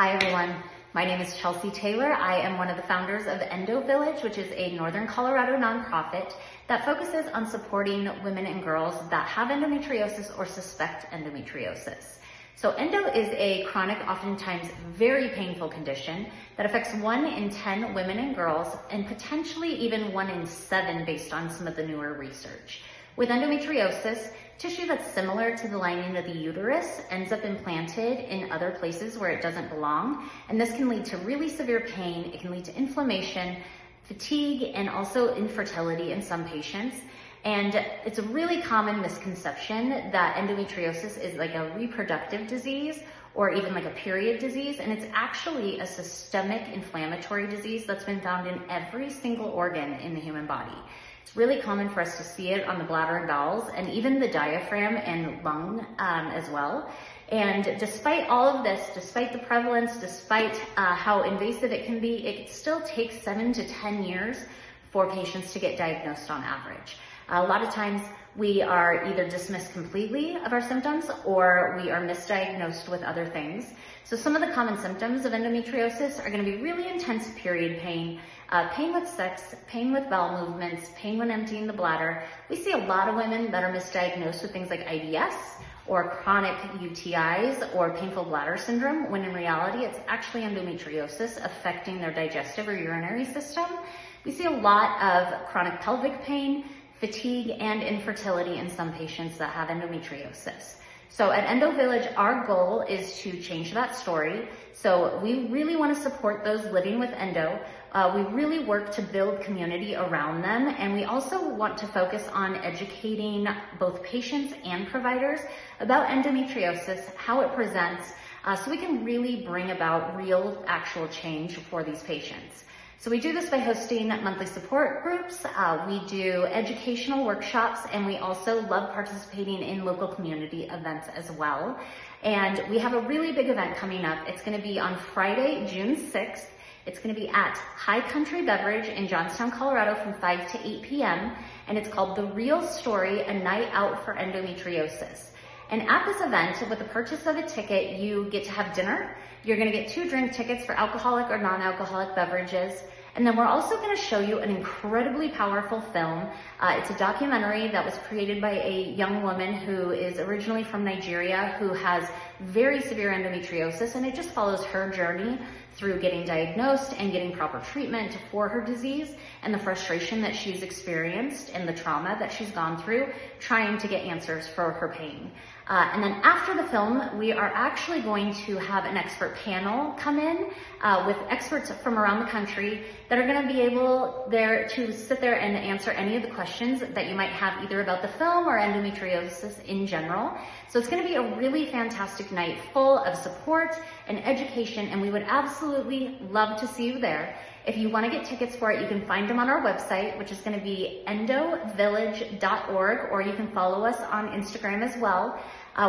Hi everyone, my name is Chelsea Taylor. I am one of the founders of Endo Village, which is a Northern Colorado nonprofit that focuses on supporting women and girls that have endometriosis or suspect endometriosis. So endo is a chronic, oftentimes very painful condition that affects 1 in 10 women and girls and potentially even 1 in 7 based on some of the newer research. With endometriosis, tissue that's similar to the lining of the uterus ends up implanted in other places where it doesn't belong, and this can lead to really severe pain. It can lead to inflammation, fatigue, and also infertility in some patients. And it's a really common misconception that endometriosis is like a reproductive disease or even like a period disease, and it's actually a systemic inflammatory disease that's been found in every single organ in the human body. It's really common for us to see it on the bladder and bowels, and even the diaphragm and lung as well. And despite all of this, despite the prevalence, despite how invasive it can be, it still takes 7 to 10 years for patients to get diagnosed on average. A lot of times we are either dismissed completely of our symptoms or we are misdiagnosed with other things. So some of the common symptoms of endometriosis are going to be really intense period pain, pain with sex, pain with bowel movements, pain when emptying the bladder. We see a lot of women that are misdiagnosed with things like IBS or chronic UTIs or painful bladder syndrome, when in reality it's actually endometriosis affecting their digestive or urinary system. We see a lot of chronic pelvic pain, fatigue, and infertility in some patients that have endometriosis. So at Endo Village, our goal is to change that story. So we really want to support those living with endo. We really work to build community around them, and we also want to focus on educating both patients and providers about endometriosis, how it presents, so we can really bring about real, actual change for these patients. So we do this by hosting monthly support groups, we do educational workshops, and we also love participating in local community events as well. And we have a really big event coming up. It's going to be on Friday, June 6th. It's going to be at High Country Beverage in Johnstown, Colorado from 5 to 8 p.m. And it's called The Real Story, a Night Out for Endometriosis. And at this event, with the purchase of a ticket, you get to have dinner. You're going to get 2 drink tickets for alcoholic or non-alcoholic beverages. And then we're also going to show you an incredibly powerful film. It's a documentary that was created by a young woman who is originally from Nigeria, who has very severe endometriosis, and it just follows her journey through getting diagnosed and getting proper treatment for her disease and the frustration that she's experienced and the trauma that she's gone through trying to get answers for her pain. And then after the film, we are actually going to have an expert panel come in with experts from around the country that are going to be able to sit there and answer any of the questions that you might have either about the film or endometriosis in general. So it's going to be a really fantastic night full of support and education, and we would absolutely love to see you there. If you want to get tickets for it, you can find them on our website, which is going to be endovillage.org, or you can follow us on Instagram as well.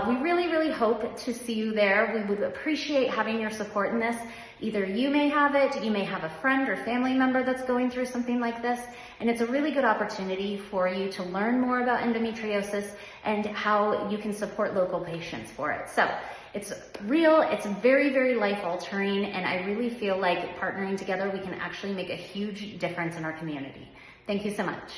We really hope to see you there. We would appreciate having your support in this. Either you may have it, you may have a friend or family member that's going through something like this, and it's a really good opportunity for you to learn more about endometriosis and how you can support local patients for it. So it's real, it's very life-altering, and I really feel like partnering together, we can actually make a huge difference in our community. Thank you so much.